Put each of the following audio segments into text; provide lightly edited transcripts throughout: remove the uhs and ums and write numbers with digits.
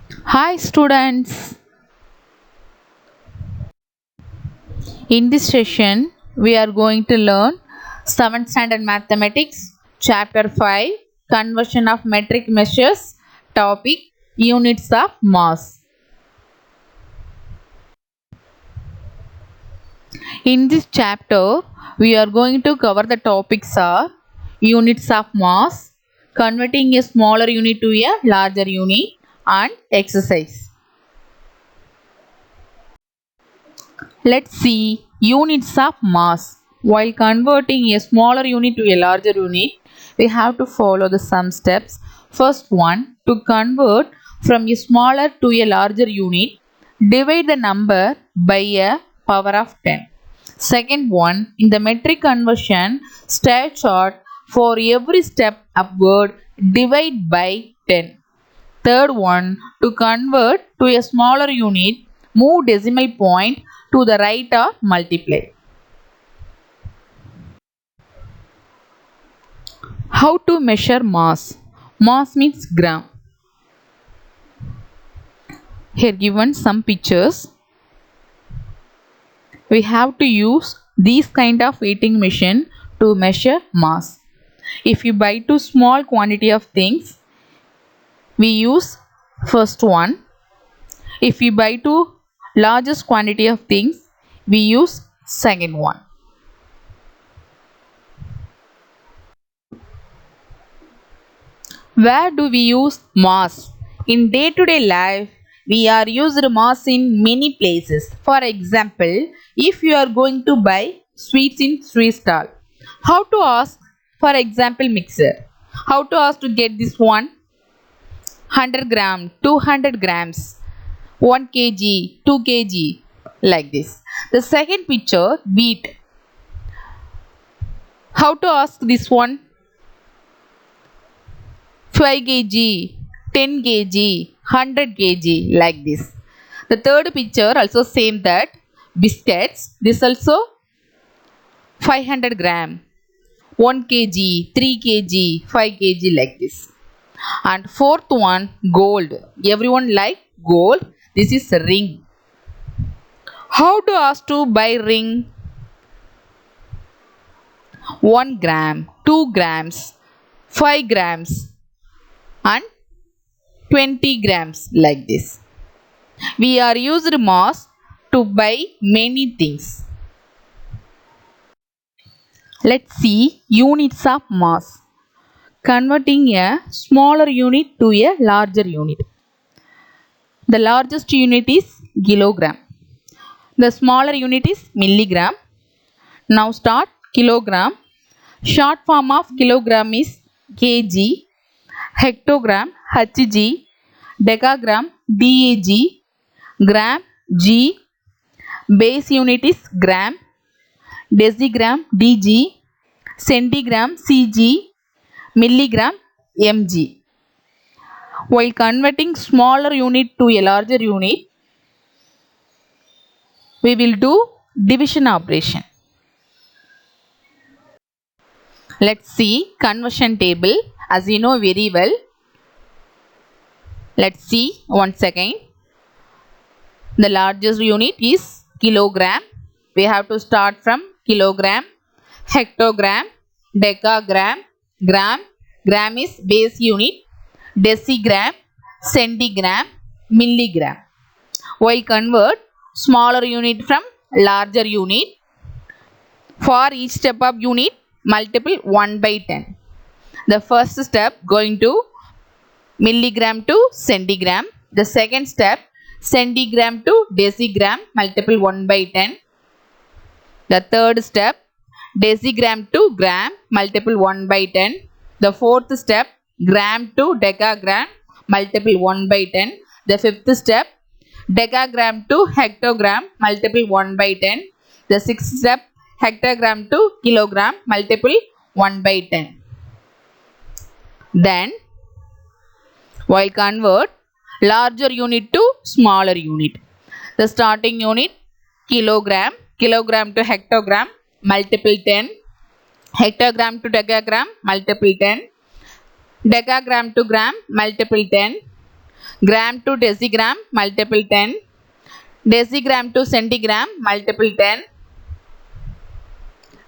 Hi students, in this session we are going to learn 7th standard mathematics chapter 5 conversion of metric measures topic units of mass. In this chapter we are going to cover the topics are units of mass, converting a smaller unit to a larger unit and exercise. Let's see units of mass. While converting a smaller unit to a larger unit, we have to follow the some steps. First one, to convert from a smaller to a larger unit, divide the number by a power of 10. Second one, in the metric conversion, step chart for every step upward, divide by 10. Third one, to convert to a smaller unit, move decimal point to the right or multiply. How to measure mass? Mass means gram. Here given some pictures. We have to use these kind of weighting machine to measure mass. If you buy too small quantity of things, we use first one. If we buy too largest quantity of things, we use second one. Where do we use mass? In day-to-day life, we are used mass in many places. For example, if you are going to buy sweets in sweet stall, how to ask? For example, mixer. How to ask to get this one? 100 gram, 200 grams, 1 kg, 2 kg, like this. The second picture, wheat. How to ask this one? 5 kg, 10 kg, 100 kg, like this. The third picture also same that biscuits. This also 500 gram, 1 kg, 3 kg, 5 kg, like this. And fourth one, gold. Everyone like gold. This is ring. How to ask to buy ring? 1 gram, 2 grams, 5 grams and 20 grams, like this. We are used mass to buy many things. Let's see units of mass. Converting a smaller unit to a larger unit. The largest unit is kilogram. The smaller unit is milligram. Now start kilogram. Short form of kilogram is kg. Hectogram hg. Decagram dag. Gram g. Base unit is gram. Decigram dg. Centigram cg. Milligram mg. While converting smaller unit to a larger unit, we will do division operation. Let's see conversion table. As you know very well, let's see once again. The largest unit is kilogram. We have to start from kilogram, hectogram, decagram, gram. Gram is base unit, decigram, centigram, milligram. While convert smaller unit from larger unit, for each step of unit, multiple 1 by 10. The first step going to milligram to centigram. The second step centigram to decigram, multiple 1 by 10. The third step decigram to gram, multiple 1 by 10. The fourth step gram to decagram, multiple 1 by 10. The fifth step decagram to hectogram, multiple 1 by 10. The sixth step hectogram to kilogram, multiple 1 by 10. Then while convert larger unit to smaller unit. The starting unit kilogram, kilogram to hectogram, multiple 10. Hectogram to decagram, multiple 10. Decagram to gram, multiple 10. Gram to decigram, multiple 10. Decigram to centigram, multiple 10.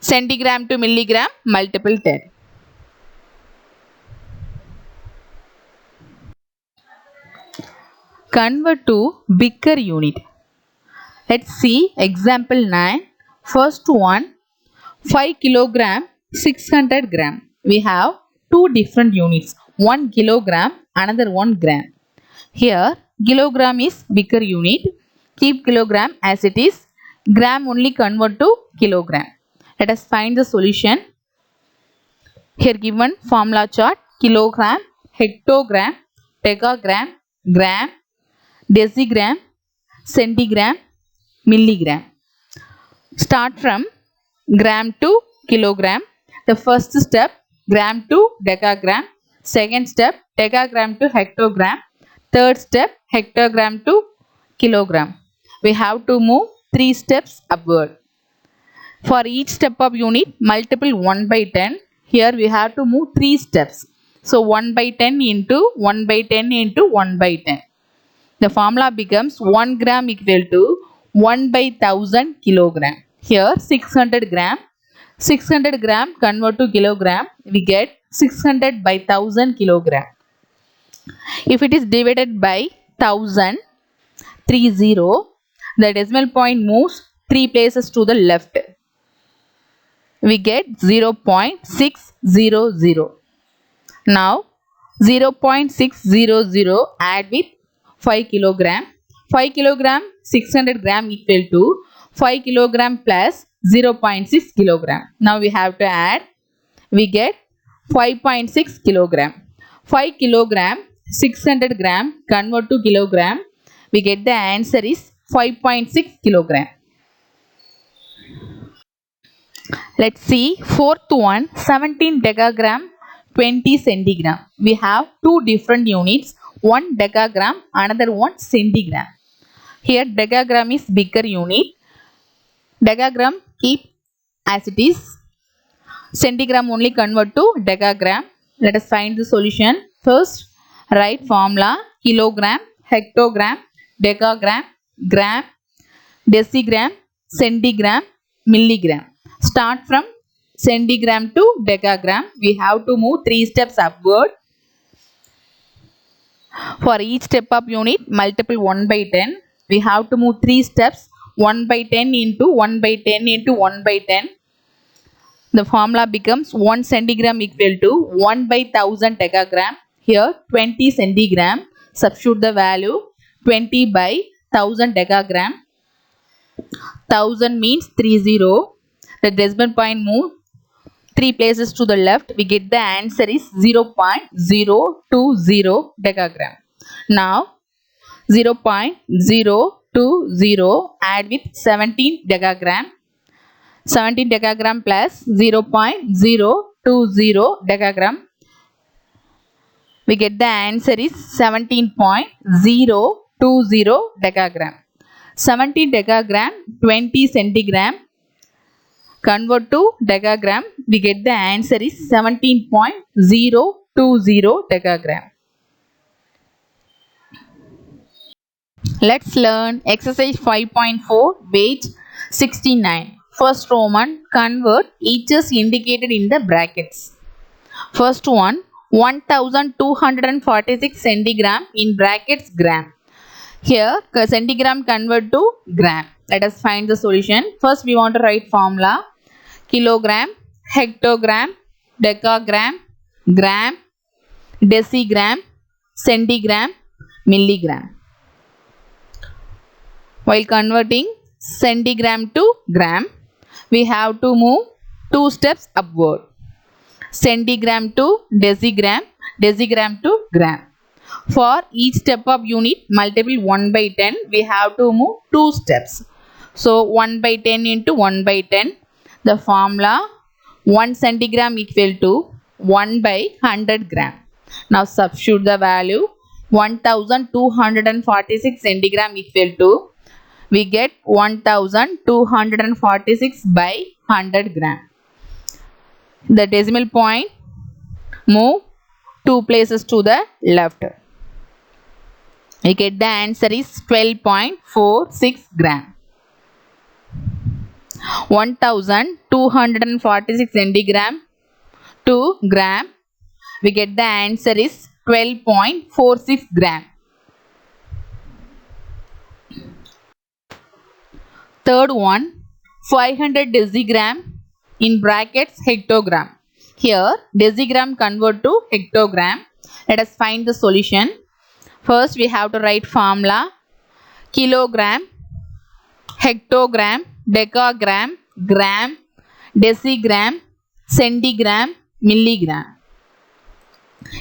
Centigram to milligram, multiple 10. Convert to bigger unit. Let's see example 9. First one, 5 kilogram, 600 gram. We have two different units. 1 kilogram, another 1 gram. Here, kilogram is bigger unit. Keep kilogram as it is. Gram only convert to kilogram. Let us find the solution. Here given formula chart: kilogram, hectogram, decagram, gram, decigram, centigram, milligram. Start from gram to kilogram. The first step, gram to decagram. Second step, decagram to hectogram. Third step, hectogram to kilogram. We have to move 3 steps upward. For each step of unit, multiple 1 by 10. Here we have to move 3 steps. So 1 by 10 into 1 by 10 into 1 by 10. The formula becomes 1 gram equal to 1 by 1000 kilogram. Here 600 gram. 600 gram convert to kilogram. We get 600 by 1000 kilogram. If it is divided by 1000, 30, the decimal point moves 3 places to the left. We get 0.600. Now 0.600 add with 5 kilogram. 5 kilogram 600 gram equal to 5 kilogram plus 0.6 kilogram. Now we have to add. We get 5.6 kilogram. 5 kilogram 600 gram convert to kilogram. We get the answer is 5.6 kilogram. Let's see fourth one, 17 decagram, 20 centigram. We have two different units. One decagram, another one centigram. Here decagram is bigger unit. Decagram keep as it is. Centigram only convert to decagram. Let us find the solution. First, write formula: kilogram, hectogram, decagram, gram, decigram, centigram, milligram. Start from centigram to decagram. We have to move 3 steps upward. For each step of unit, multiple 1 by 10. We have to move 3 steps. 1 by 10 into 1 by 10 into 1 by 10. The formula becomes 1 centigram equal to 1 by 1000 decagram. Here 20 centigram. Substitute the value. 20 by 1000 decagram. 1000 means 30. The decimal point move 3 places to the left. We get the answer is 0.020 decagram. Now 0.020 add with 17 decagram. 17 decagram plus 0.020 decagram. We get the answer is 17.020 decagram. 17 decagram, 20 centigram. Convert to decagram. We get the answer is 17.020 decagram. Let's learn exercise 5.4, page 69. First Roman, convert eaches indicated in the brackets. First one, 1246 centigram in brackets gram. Here centigram convert to gram. Let us find the solution. First we want to write formula: kilogram, hectogram, decagram, gram, decigram, centigram, milligram. While converting centigram to gram, we have to move 2 steps upward. Centigram to decigram, decigram to gram. For each step of unit, multiple 1 by 10, we have to move 2 steps. So 1 by 10 into 1 by 10. The formula: 1 centigram equal to 1 by 100 gram. Now substitute the value. 1246 centigram equal to, we get 1246 by 100 gram. The decimal point move 2 places to the left. We get the answer is 12.46 gram. 1246 centigram to gram. We get the answer is 12.46 gram. Third one, 500 decigram in brackets hectogram. Here decigram convert to hectogram. Let us find the solution. First we have to write formula: kilogram, hectogram, decagram, gram, decigram, centigram, milligram.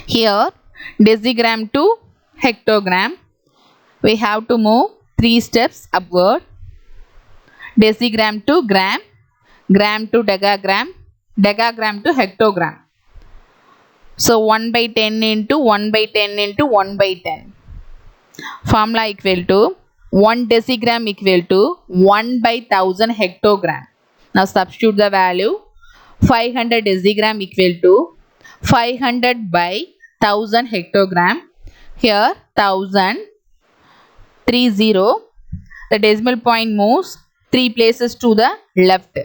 Here decigram to hectogram, we have to move 3 steps upward. Decigram to gram, gram to decagram, decagram to hectogram. So 1 by 10 into 1 by 10 into 1 by 10. Formula equal to 1 decigram equal to 1 by 1000 hectogram. Now substitute the value. 500 decigram equal to 500 by 1000 hectogram. Here 1000, 30. The decimal point moves 3 places to the left.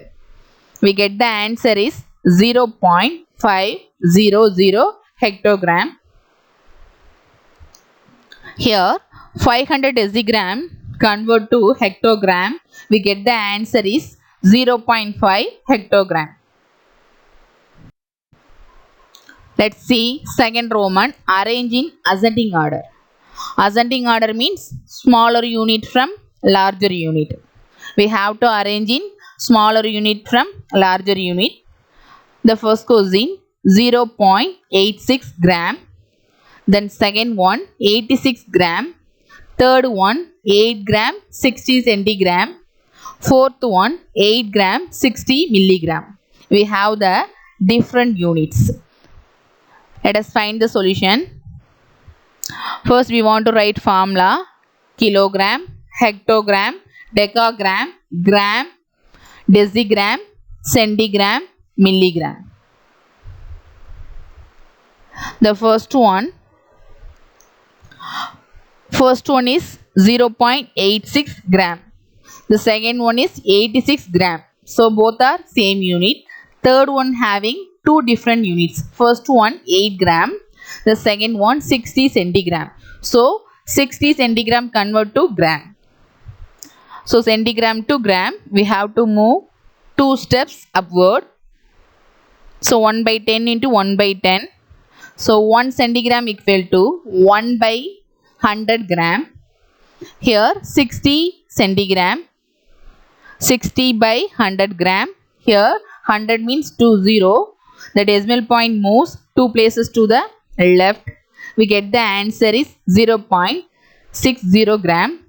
We get the answer is 0.500 hectogram. Here 500 decigram convert to hectogram. We get the answer is 0.5 hectogram. Let's see second Roman. Arrange in ascending order. Ascending order means smaller unit from larger unit. We have to arrange in smaller unit from larger unit. The first goes in 0.86 gram. Then second one 86 gram. Third one 8 gram 60 centigram. Fourth one 8 gram 60 milligram. We have the different units. Let us find the solution. First we want to write formula: kilogram, hectogram, decagram, gram, decigram, centigram, milligram. The first one is 0.86 gram. The second one is 86 gram. So both are same unit. Third one having two different units. First one 8 gram. The second one 60 centigram. So 60 centigram convert to gram. So centigram to gram, we have to move 2 steps upward. So 1 by 10 into 1 by 10. So 1 centigram equal to 1 by 100 gram. Here 60 centigram, 60 by 100 gram. Here 100 means 20. The decimal point moves 2 places to the left. We get the answer is 0.60 gram.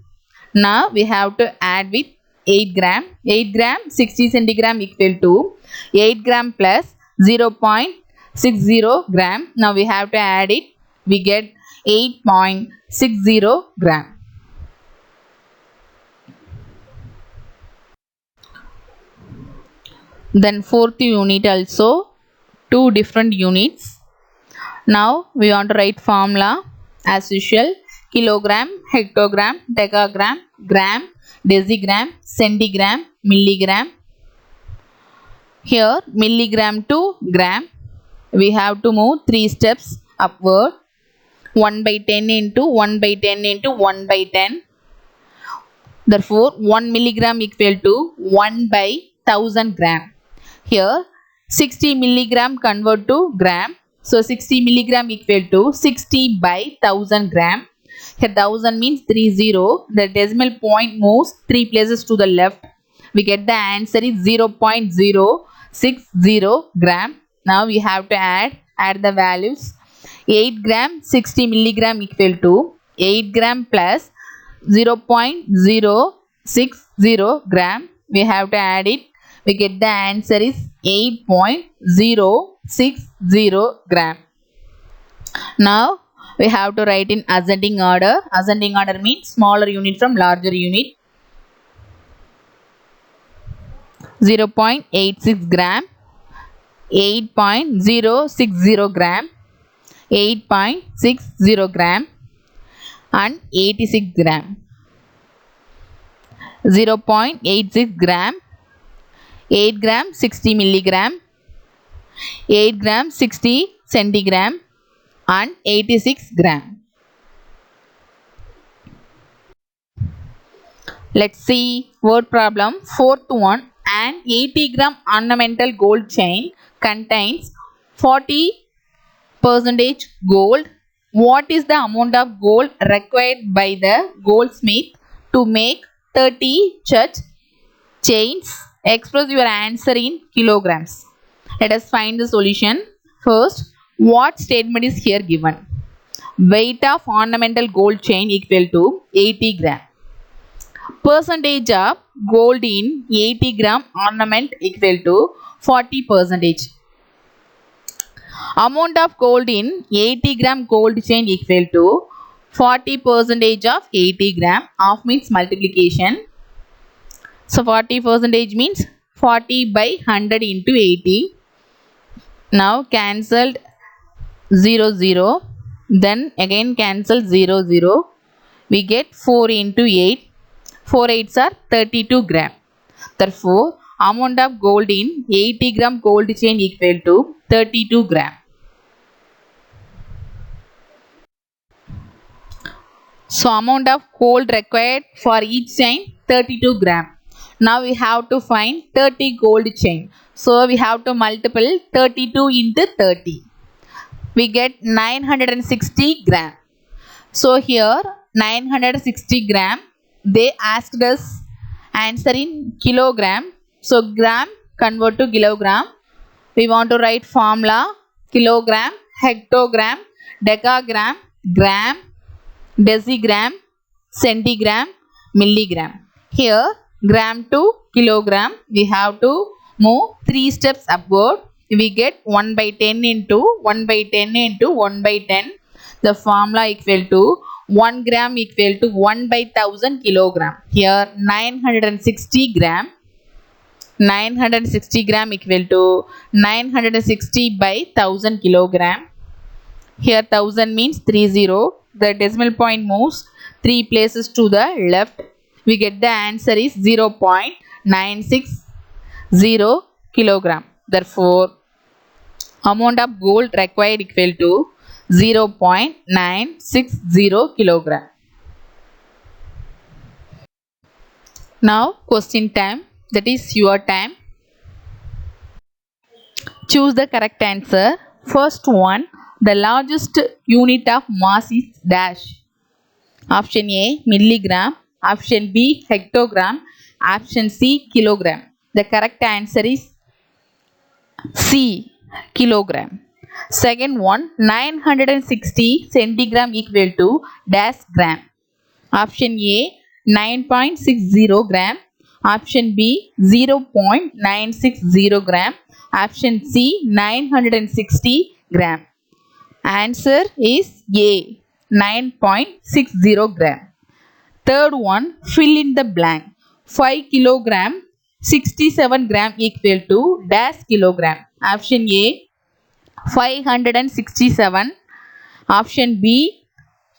Now we have to add with 8 gram. 8 gram 60 centigram equal to 8 gram plus 0.60 gram. Now we have to add it. We get 8.60 gram. Then fourth unit also two different units. Now we want to write formula as usual: kilogram, hectogram, decagram, gram, decigram, centigram, milligram. Here milligram to gram, we have to move 3 steps upward. 1 by 10 into 1 by 10 into 1 by 10. Therefore 1 milligram equal to 1 by 1000 gram. Here 60 milligram convert to gram. So 60 milligram equal to 60 by 1000 gram. Here 1000 means 30. The decimal point moves 3 places to the left. We get the answer is 0.060 gram. Now we have to add the values. 8 gram 60 milligram equal to 8 gram plus 0.060 gram. We have to add it. We get the answer is 8.060 gram. Now we have to write in ascending order. Ascending order means smaller unit from larger unit. 0.86 gram, 8.060 gram, 8.60 gram. and 86 gram. 0.86 gram, 8 gram 60 milligram, 8 gram 60 centigram and 86 gram. Let's see word problem. Fourth one, an 80 gram ornamental gold chain contains 40% gold. What is the amount of gold required by the goldsmith to make 30 such chains? Express your answer in kilograms. Let us find the solution. First, what statement is here given? Weight of ornamental gold chain equal to 80 gram. Percentage of gold in 80 gram ornament equal to 40%. Amount of gold in 80 gram gold chain equal to 40% of 80 gram. Of means multiplication. So 40% means 40 by 100 into 80. Now cancelled 0 0. Then again cancel 0 0. We get 4 into 8. 4 8s are 32 gram. Therefore, amount of gold in 80 gram gold chain equal to 32 gram. So, amount of gold required for each chain 32 gram. Now, we have to find 30 gold chain. So, we have to multiply 32 into 30. We get 960 gram. So, here 960 gram. They asked us answer in kilogram. So, gram convert to kilogram. We want to write formula: kilogram, hectogram, decagram, gram, decigram, centigram, milligram. Here gram to kilogram. We have to move 3 steps upward. We get 1 by 10 into 1 by 10 into 1 by 10. The formula equal to 1 gram equal to 1 by 1000 kilogram. Here 960 gram. 960 gram equal to 960 by 1000 kilogram. Here 1000 means 30. The decimal point moves 3 places to the left. We get the answer is 0.960 kilogram. Therefore, amount of gold required equal to 0.960 kilogram. Now question time, that is your time. Choose the correct answer. First one, the largest unit of mass is dash. Option A milligram, option B hectogram, option C kilogram. The correct answer is C kilogram. Second one, 960 centigram equal to dash gram. Option A 9.60 gram, option B 0.960 gram, option C 960 gram. Answer is A 9.60 gram. Third one, fill in the blank. 5 kilogram 67 gram equal to dash kilogram. Option A 567, option B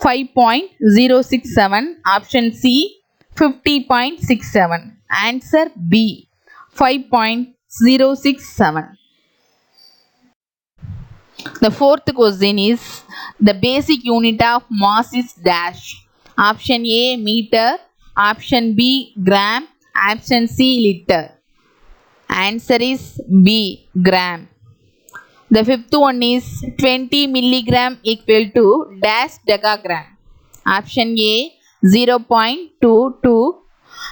5.067, option C 50.67. Answer B 5.067. The fourth question is, the basic unit of mass is dash. Option A meter, option B gram, option C liter. Answer is B gram. The fifth one is 20 milligram equal to dash decagram. Option A 0.22,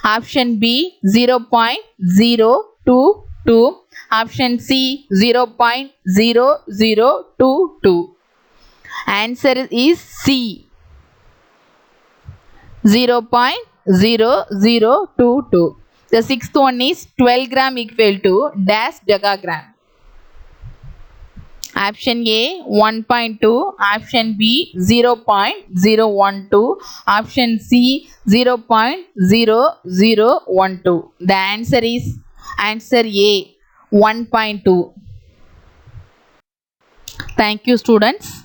option B 0.022, option C 0.0022. Answer is C 0.0022. The sixth one is 12 gram equal to dash decagram. Option A 1.2, option B 0.012, option C 0.0012. The answer is answer A 1.2. Thank you students.